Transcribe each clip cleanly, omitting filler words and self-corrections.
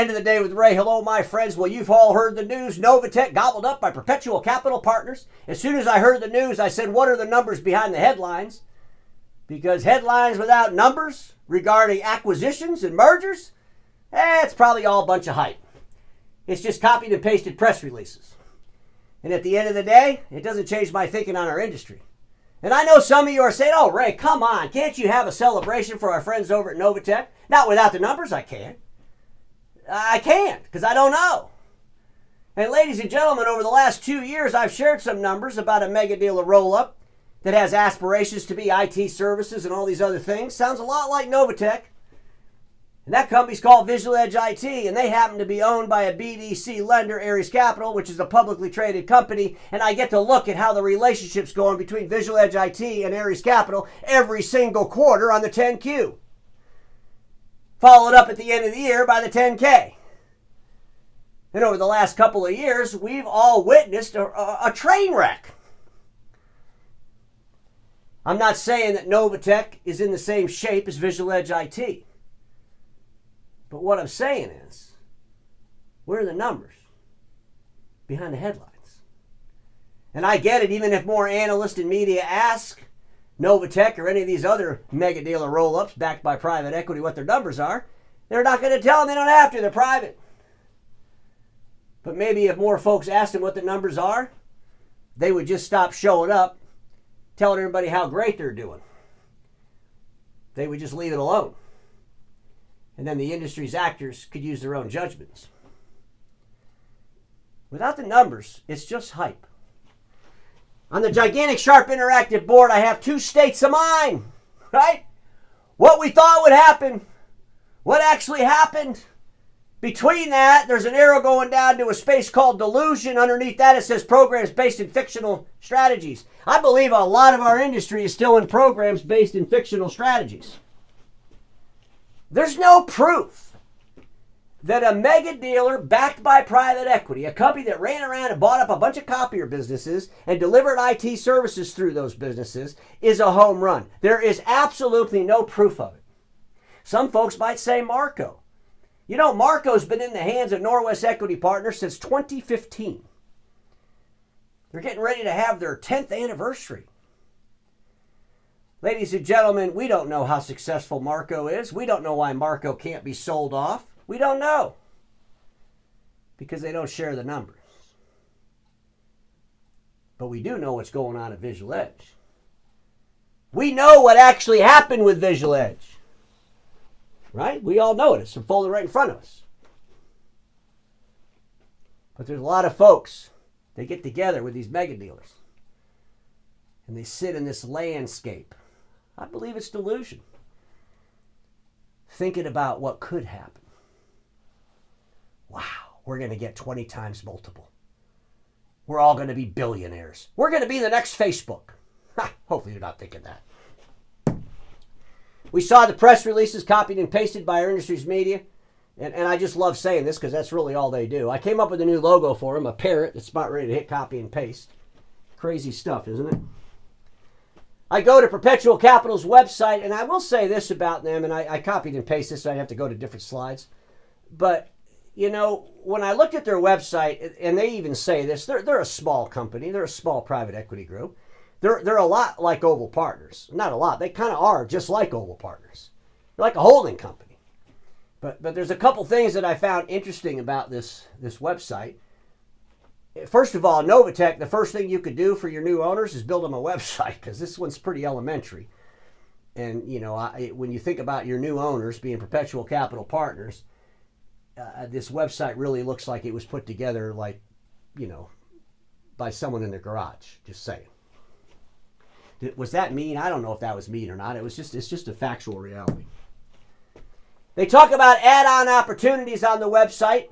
End of the day with Ray. Hello, my friends. Well, you've all heard the news. NOVATECH gobbled up by Perpetual Capital Partners. As soon as I heard the news, I said, what are the numbers behind the headlines? Because headlines without numbers regarding acquisitions and mergers, it's probably all a bunch of hype. It's just copied and pasted press releases. And at the end of the day, it doesn't change my thinking on our industry. And I know some of you are saying, oh, Ray, come on. Can't you have a celebration for our friends over at NOVATECH? Not without the numbers, I can't. I can't, because I don't know. And ladies and gentlemen, over the last 2 years, I've shared some numbers about a mega dealer roll-up that has aspirations to be IT services and all these other things. Sounds a lot like NOVATECH. And that company's called Visual Edge IT, and they happen to be owned by a BDC lender, Ares Capital, which is a publicly traded company. And I get to look at how the relationship's going between Visual Edge IT and Ares Capital every single quarter on the 10Q. Followed up at the end of the year by the 10K. And over the last couple of years, we've all witnessed a train wreck. I'm not saying that NOVATECH is in the same shape as Visual Edge IT. But what I'm saying is, where are the numbers behind the headlines? And I get it, even if more analysts and media ask NOVATECH or any of these other mega dealer roll-ups backed by private equity what their numbers are, they're not going to tell them. They don't have to. They're private. But maybe if more folks asked them what the numbers are, they would just stop showing up, telling everybody how great they're doing. They would just leave it alone. And then the industry's actors could use their own judgments. Without the numbers, it's just hype. On the gigantic Sharp Interactive board, I have two states of mind, right? What we thought would happen, what actually happened. Between that, there's an arrow going down to a space called delusion. Underneath that, it says programs based in fictional strategies. I believe a lot of our industry is still in programs based in fictional strategies. There's no proof that a mega dealer backed by private equity, a company that ran around and bought up a bunch of copier businesses and delivered IT services through those businesses, is a home run. There is absolutely no proof of it. Some folks might say Marco. You know, Marco's been in the hands of Norwest Equity Partners since 2015. They're getting ready to have their 10th anniversary. Ladies and gentlemen, we don't know how successful Marco is. We don't know why Marco can't be sold off. We don't know. Because they don't share the numbers. But we do know what's going on at Visual Edge. We know what actually happened with Visual Edge. Right? We all know it. It's folded right in front of us. But there's a lot of folks, they get together with these mega dealers. And they sit in this landscape. I believe it's delusion. Thinking about what could happen. Wow, we're going to get 20 times multiple. We're all going to be billionaires. We're going to be the next Facebook. Hopefully you're not thinking that. We saw the press releases copied and pasted by our industry's media. And I just love saying this because that's really all they do. I came up with a new logo for them, a parrot that's about ready to hit copy and paste. Crazy stuff, isn't it? I go to Perpetual Capital's website, and I will say this about them, and I copied and pasted this, so I have to go to different slides. But, you know, when I looked at their website, and they even say this, they're a small company. They're a small private equity group. They're a lot like Oval Partners. Not a lot. They kind of are just like Oval Partners. They're like a holding company. But there's a couple things that I found interesting about this website. First of all, NOVATECH, the first thing you could do for your new owners is build them a website, because this one's pretty elementary. And, you know, when you think about your new owners being Perpetual Capital Partners, this website really looks like it was put together, like, you know, by someone in their garage. Just saying. Was that mean? I don't know if that was mean or not. It's just a factual reality. They talk about add-on opportunities on the website.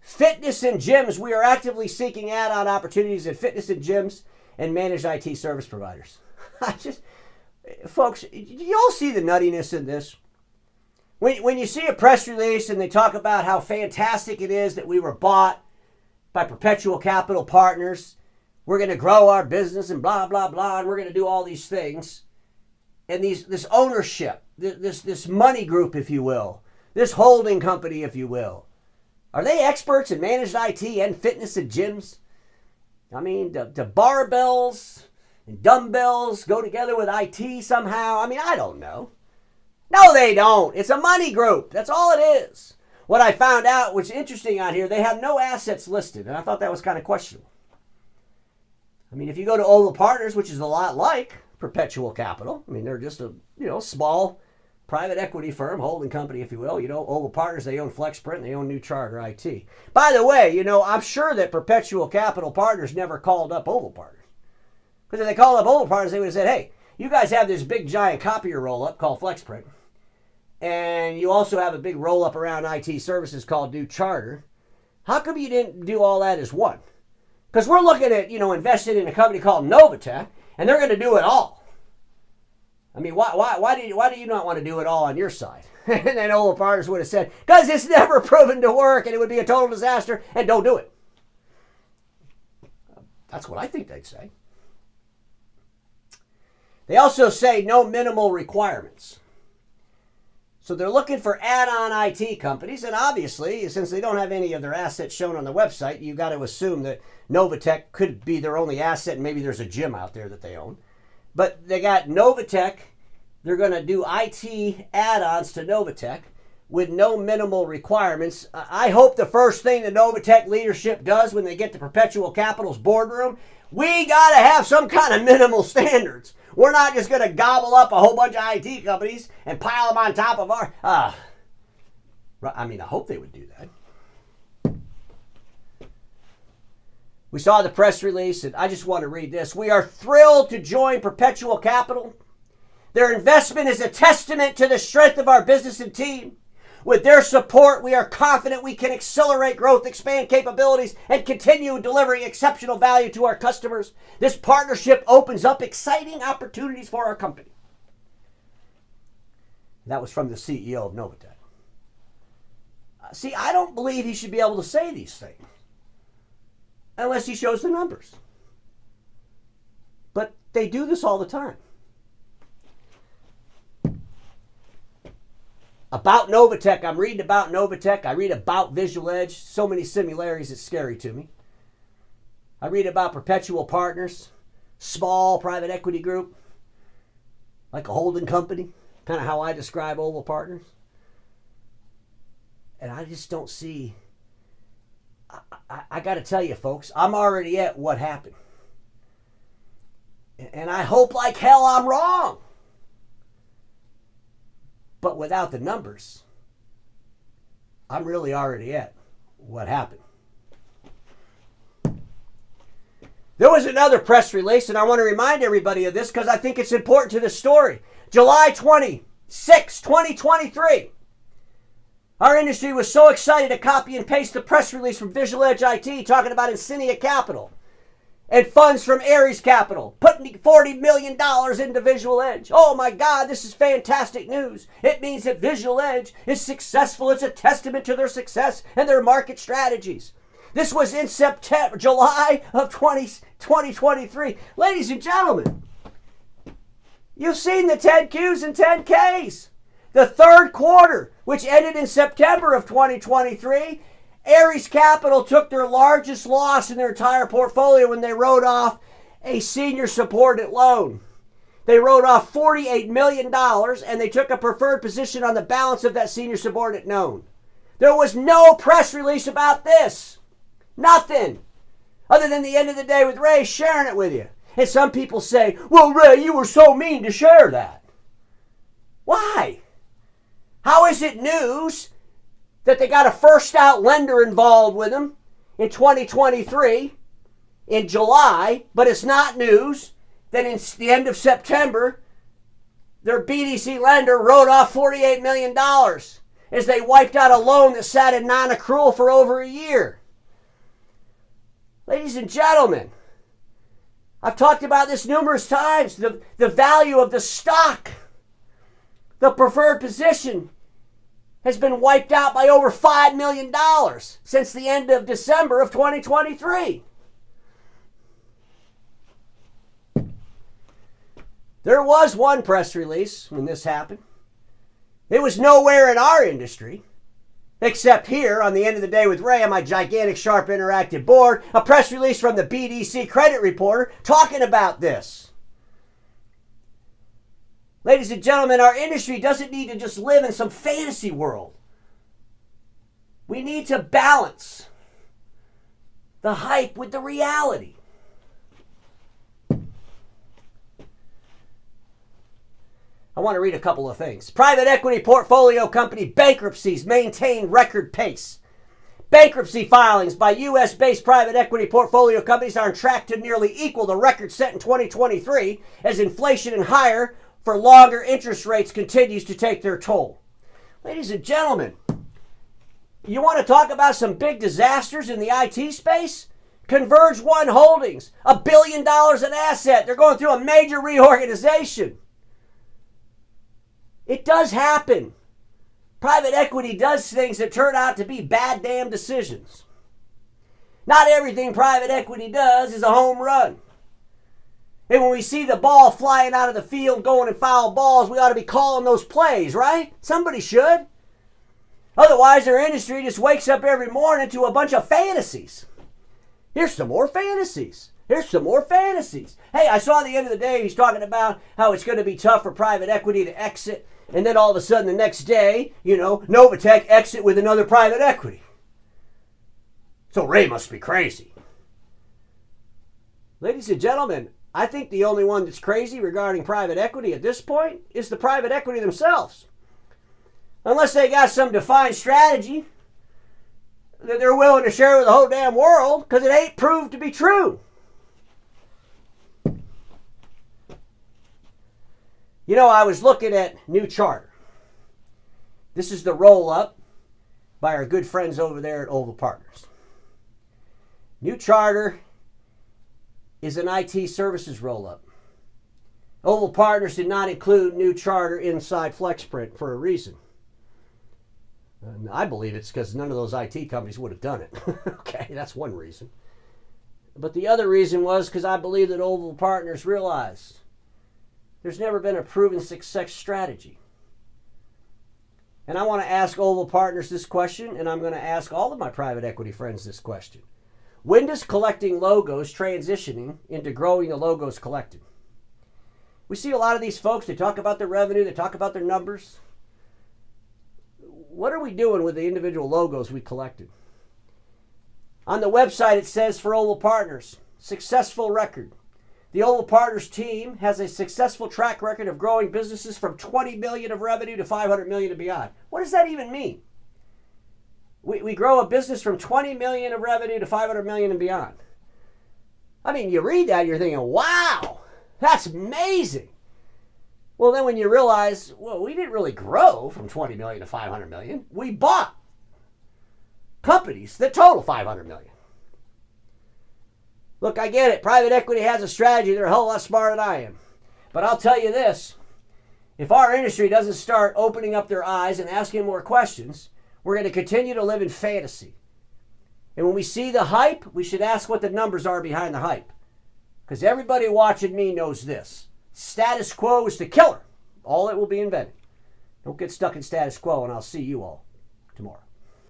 Fitness and gyms. We are actively seeking add-on opportunities in fitness and gyms and managed IT service providers. Folks, do you all see the nuttiness in this? When you see a press release and they talk about how fantastic it is that we were bought by Perpetual Capital Partners, we're going to grow our business and blah, blah, blah, and we're going to do all these things. And this ownership, this money group, if you will, this holding company, if you will, Are they experts in managed IT and fitness and gyms? I mean, do barbells and dumbbells go together with IT somehow? I mean, I don't know. No, they don't. It's a money group. That's all it is. What I found out, which is interesting on here, they have no assets listed, and I thought that was kind of questionable. I mean, if you go to Oval Partners, which is a lot like Perpetual Capital, I mean, they're just a small private equity firm, holding company, if you will. Oval Partners, they own FlexPrint, and they own New Charter IT. By the way, I'm sure that Perpetual Capital Partners never called up Oval Partners. Because if they called up Oval Partners, they would have said, hey, you guys have this big giant copier roll-up called FlexPrint. And you also have a big roll-up around IT services called New Charter. How come you didn't do all that as one? Because we're looking at, investing in a company called NOVATECH, and they're going to do it all. I mean, why do you not want to do it all on your side? And then Oval Partners would have said, because it's never proven to work, and it would be a total disaster, and don't do it. That's what I think they'd say. They also say no minimal requirements. So they're looking for add-on IT companies, and obviously, since they don't have any of their assets shown on the website, you've got to assume that NOVATECH could be their only asset, and maybe there's a gym out there that they own. But they got NOVATECH. They're going to do IT add-ons to NOVATECH with no minimal requirements. I hope the first thing the NOVATECH leadership does when they get to Perpetual Capital's boardroom, we got to have some kind of minimal standards. We're not just going to gobble up a whole bunch of IT companies and pile them on top of our... I hope they would do that. We saw the press release, and I just want to read this. We are thrilled to join Perpetual Capital. Their investment is a testament to the strength of our business and team. With their support, we are confident we can accelerate growth, expand capabilities, and continue delivering exceptional value to our customers. This partnership opens up exciting opportunities for our company. That was from the CEO of NOVATECH. See, I don't believe he should be able to say these things unless he shows the numbers. But they do this all the time. About NOVATECH, I'm reading about NOVATECH. I read about Visual Edge. So many similarities, it's scary to me. I read about Perpetual Partners, small private equity group, like a holding company, kind of how I describe Oval Partners. And I just don't see... I got to tell you, folks, I'm already at what happened. And I hope like hell I'm wrong. But without the numbers, I'm really already at what happened. There was another press release, and I want to remind everybody of this because I think it's important to the story. July 26, 2023. Our industry was so excited to copy and paste the press release from Visual Edge IT talking about Insignia Capital and funds from Ares Capital, putting $40 million into Visual Edge. Oh my God, this is fantastic news. It means that Visual Edge is successful. It's a testament to their success and their market strategies. This was in July of 2023. Ladies and gentlemen, you've seen the 10Qs and 10Ks. The third quarter, which ended in September of 2023, Ares Capital took their largest loss in their entire portfolio when they wrote off a senior subordinate loan. They wrote off $48 million and they took a preferred position on the balance of that senior subordinate loan. There was no press release about this. Nothing. Other than the end of the day with Ray sharing it with you. And some people say, well, Ray, you were so mean to share that. Why? How is it news that they got a first out lender involved with them in 2023 in July, but it's not news that in the end of September, their BDC lender wrote off $48 million as they wiped out a loan that sat in non-accrual for over a year. Ladies and gentlemen, I've talked about this numerous times, the value of the stock, the preferred position, has been wiped out by over $5 million since the end of December of 2023. There was one press release when this happened. It was nowhere in our industry. Except here, on the end of the day with Ray on my gigantic, sharp, interactive board, a press release from the BDC credit reporter talking about this. Ladies and gentlemen, our industry doesn't need to just live in some fantasy world. We need to balance the hype with the reality. I want to read a couple of things. Private equity portfolio company bankruptcies maintain record pace. Bankruptcy filings by U.S.-based private equity portfolio companies are on track to nearly equal the record set in 2023 as inflation and higher for longer interest rates continues to take their toll. Ladies and gentlemen, you want to talk about some big disasters in the IT space? Converge One Holdings, $1 billion in asset. They're going through a major reorganization. It does happen. Private equity does things that turn out to be bad damn decisions. Not everything private equity does is a home run. And when we see the ball flying out of the field going in foul balls, we ought to be calling those plays, right? Somebody should. Otherwise, our industry just wakes up every morning to a bunch of fantasies. Here's some more fantasies. Here's some more fantasies. Hey, I saw at the end of the day, he's talking about how it's going to be tough for private equity to exit. And then all of a sudden the next day, NOVATECH exit with another private equity. So Ray must be crazy. Ladies and gentlemen, I think the only one that's crazy regarding private equity at this point is the private equity themselves. Unless they got some defined strategy that they're willing to share with the whole damn world, because it ain't proved to be true. I was looking at New Charter. This is the roll-up by our good friends over there at Oval Partners. New Charter is an IT services roll-up. Oval Partners did not include New Charter inside FlexPrint for a reason. And I believe it's because none of those IT companies would have done it. Okay, that's one reason. But the other reason was because I believe that Oval Partners realized there's never been a proven success strategy. And I want to ask Oval Partners this question, and I'm going to ask all of my private equity friends this question. When does collecting logos transitioning into growing the logos collected? We see a lot of these folks, they talk about their revenue, they talk about their numbers. What are we doing with the individual logos we collected? On the website it says for Oval Partners, successful record. The Oval Partners team has a successful track record of growing businesses from $20 million of revenue to $500 million and beyond. What does that even mean? We grow a business from $20 million of revenue to $500 million and beyond. I mean, you read that, you're thinking, wow, that's amazing. Well, then when you realize, well, we didn't really grow from $20 million to $500 million. We bought companies that total $500 million. Look, I get it. Private equity has a strategy. They're a whole lot smarter than I am. But I'll tell you this. If our industry doesn't start opening up their eyes and asking more questions, we're going to continue to live in fantasy. And when we see the hype, we should ask what the numbers are behind the hype. Because everybody watching me knows this. Status quo is the killer. All it will be invented. Don't get stuck in status quo, and I'll see you all.